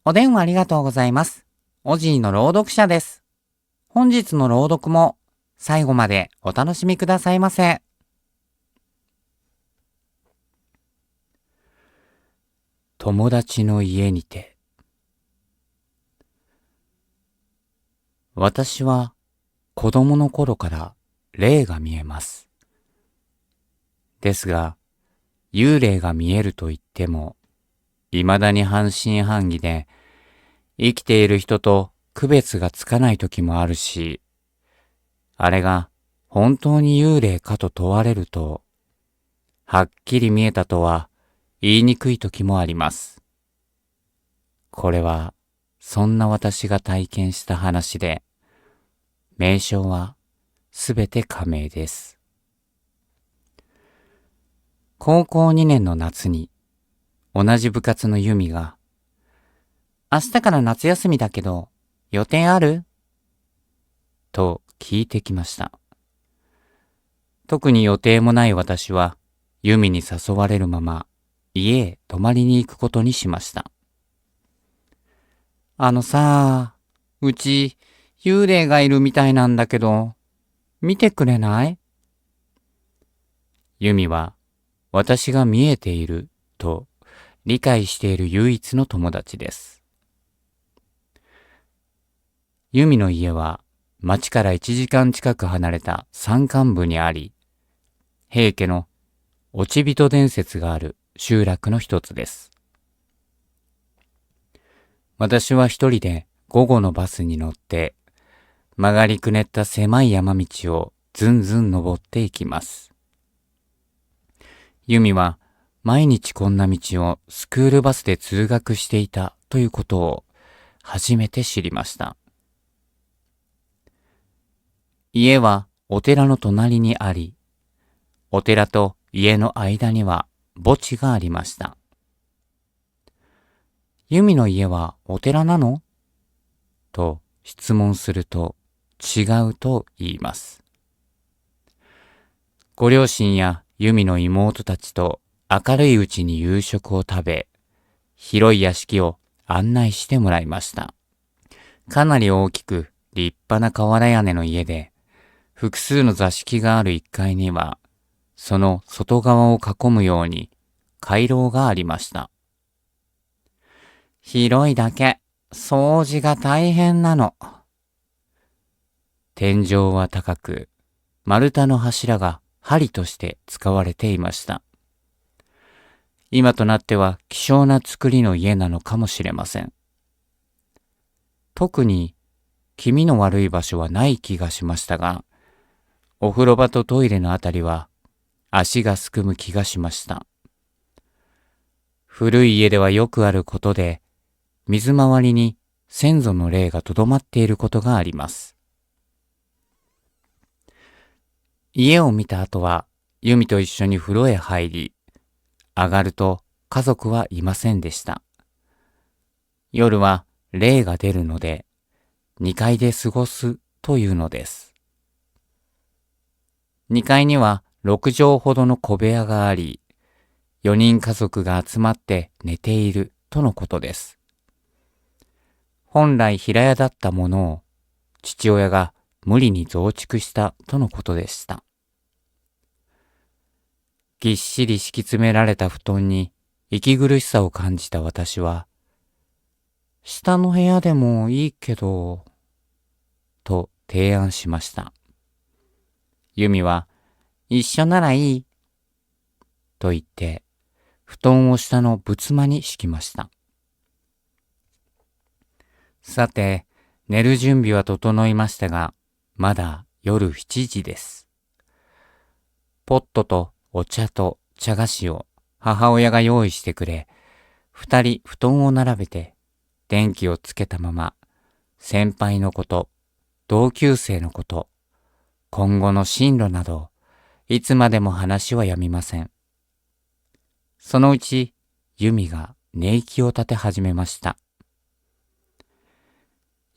お電話ありがとうございます。おじいの朗読者です。本日の朗読も最後までお楽しみくださいませ。友達の家にて。私は子供の頃から霊が見えます。ですが、幽霊が見えると言っても、未だに半信半疑で、生きている人と区別がつかない時もあるし、あれが本当に幽霊かと問われると、はっきり見えたとは言いにくい時もあります。これはそんな私が体験した話で、名称はすべて仮名です。高校2年の夏に同じ部活のユミが、明日から夏休みだけど予定ある？と聞いてきました。特に予定もない私はユミに誘われるまま家へ泊まりに行くことにしました。うち幽霊がいるみたいなんだけど、見てくれない？ユミは私が見えていると理解している唯一の友達です。ユミの家は町から1時間近く離れた山間部にあり、平家の落ち人伝説がある集落の一つです。私は一人で午後のバスに乗って曲がりくねった狭い山道をずんずん登っていきます。ユミは毎日こんな道をスクールバスで通学していたということを初めて知りました。家はお寺の隣にあり、お寺と家の間には墓地がありました。ユミの家はお寺なの？と質問すると違うと言います。ご両親やユミの妹たちと明るいうちに夕食を食べ、広い屋敷を案内してもらいました。かなり大きく立派な瓦屋根の家で、複数の座敷がある1階には、その外側を囲むように回廊がありました。広いだけ、掃除が大変なの。天井は高く、丸太の柱が梁として使われていました。今となっては希少な作りの家なのかもしれません。特に気味の悪い場所はない気がしましたが、お風呂場とトイレのあたりは足がすくむ気がしました。古い家ではよくあることで、水回りに先祖の霊がとどまっていることがあります。家を見た後は、ユミと一緒に風呂へ入り、上がると家族はいませんでした。夜は霊が出るので、2階で過ごすというのです。2階には6畳ほどの小部屋があり、4人家族が集まって寝ているとのことです。本来平屋だったものを父親が無理に増築したとのことでした。ぎっしり敷き詰められた布団に息苦しさを感じた私は、下の部屋でもいいけど、と提案しました。ユミは、一緒ならいい、と言って、布団を下の仏間に敷きました。さて、寝る準備は整いましたが、まだ夜7時です。ポットとお茶と茶菓子を母親が用意してくれ、2人布団を並べて、電気をつけたまま、先輩のこと、同級生のこと、今後の進路など、いつまでも話はやみません。そのうち、ユミが寝息を立て始めました。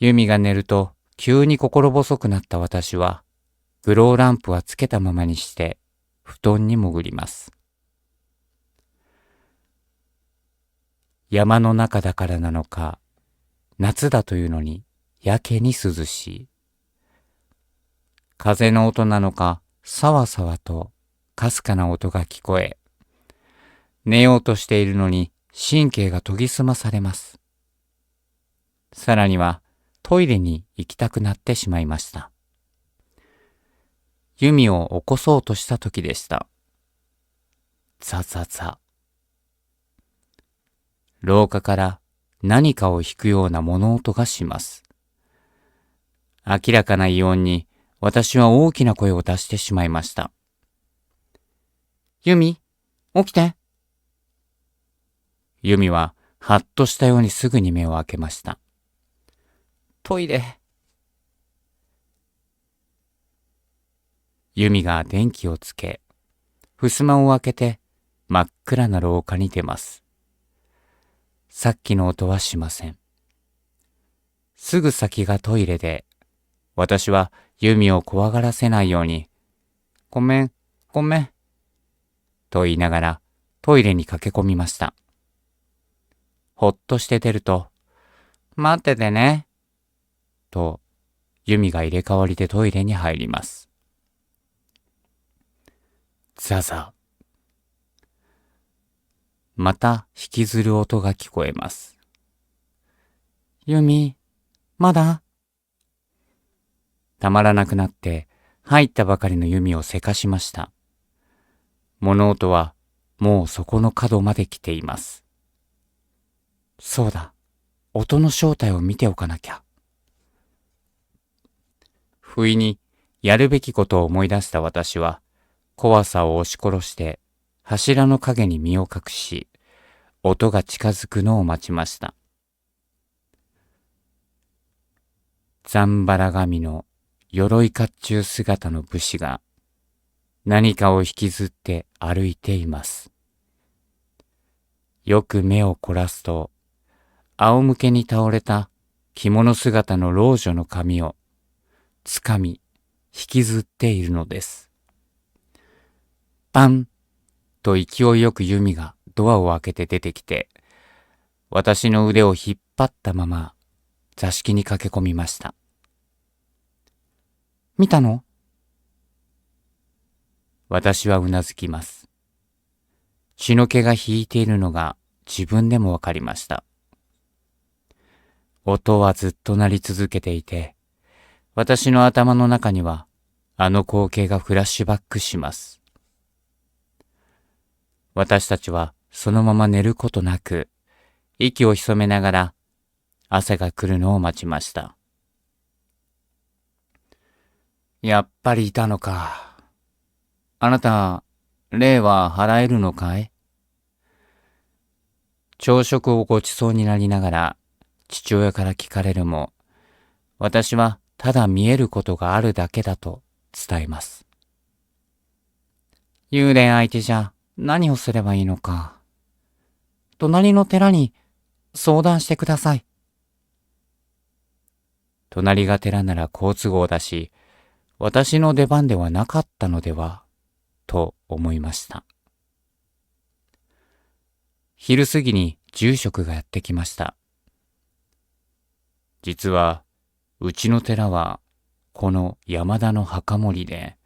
ユミが寝ると急に心細くなった私は、グローランプはつけたままにして布団に潜ります。山の中だからなのか、夏だというのにやけに涼しい。風の音なのか、さわさわとかすかな音が聞こえ、寝ようとしているのに神経が研ぎ澄まされます。さらにはトイレに行きたくなってしまいました。ユミを起こそうとした時でした。ザザザ。廊下から何かを引くような物音がします。明らかな異音に私は大きな声を出してしまいました。ユミ、起きて。ユミははっとしたようにすぐに目を開けました。トイレ。ユミが電気をつけ、襖を開けて真っ暗な廊下に出ます。さっきの音はしません。すぐ先がトイレで、私はユミを怖がらせないように、ごめん、ごめん、と言いながらトイレに駆け込みました。ほっとして出ると、待っててね、とユミが入れ替わりでトイレに入ります。ザザ。また引きずる音が聞こえます。ユミ、まだ？たまらなくなって入ったばかりのユミをせかしました。物音はもうそこの角まで来ています。そうだ、音の正体を見ておかなきゃ。不意にやるべきことを思い出した私は、怖さを押し殺して柱の陰に身を隠し、音が近づくのを待ちました。ざんばら髪の鎧甲冑姿の武士が何かを引きずって歩いています。よく目を凝らすと、仰向けに倒れた着物姿の老女の髪をつかみ引きずっているのです。バンと勢いよくユミがドアを開けて出てきて、私の腕を引っ張ったまま座敷に駆け込みました。見たの？私はうなずきます。血の気が引いているのが自分でもわかりました。音はずっと鳴り続けていて、私の頭の中にはあの光景がフラッシュバックします。私たちはそのまま寝ることなく、息を潜めながら朝が来るのを待ちました。やっぱりいたのか。あなた、霊は払えるのかい？朝食をごちそうになりながら父親から聞かれるも、私はただ見えることがあるだけだと伝えます。幽霊相手じゃ何をすればいいのか。隣の寺に相談してください。隣が寺なら好都合だし、私の出番ではなかったのでは、と思いました。昼過ぎに住職がやってきました。実は、うちの寺は、この山田の墓守で、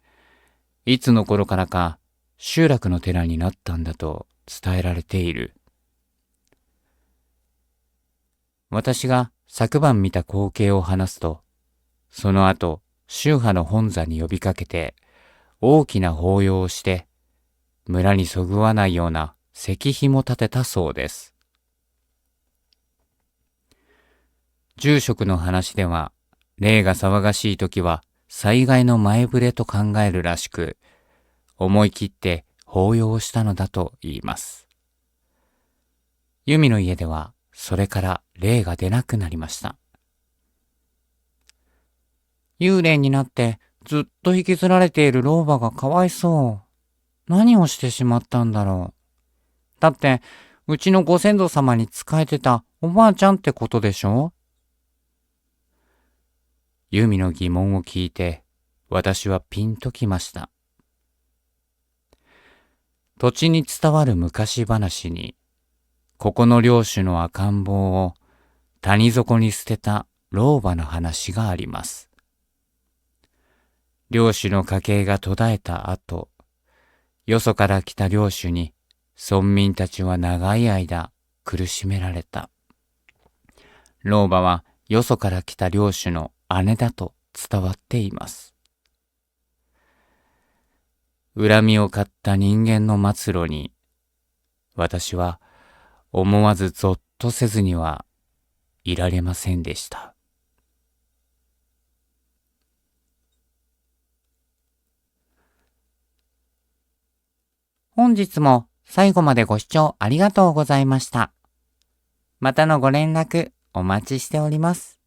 いつの頃からか集落の寺になったんだと伝えられている。私が昨晩見た光景を話すと、その後、宗派の本山に呼びかけて、大きな法要をして、村にそぐわないような石碑も建てたそうです。住職の話では、霊が騒がしい時は災害の前触れと考えるらしく、思い切って法要をしたのだと言います。ユミの家では、それから霊が出なくなりました。幽霊になってずっと引きずられている老婆がかわいそう。何をしてしまったんだろう。だって、うちのご先祖様に仕えてたおばあちゃんってことでしょ？ユミの疑問を聞いて、私はピンときました。土地に伝わる昔話に、ここの領主の赤ん坊を谷底に捨てた老婆の話があります。領主の家系が途絶えた後、よそから来た領主に村民たちは長い間苦しめられた。老婆はよそから来た領主の姉だと伝わっています。恨みを買った人間の末路に、私は思わずぞっとせずにはいられませんでした。本日も最後までご視聴ありがとうございました。またのご連絡お待ちしております。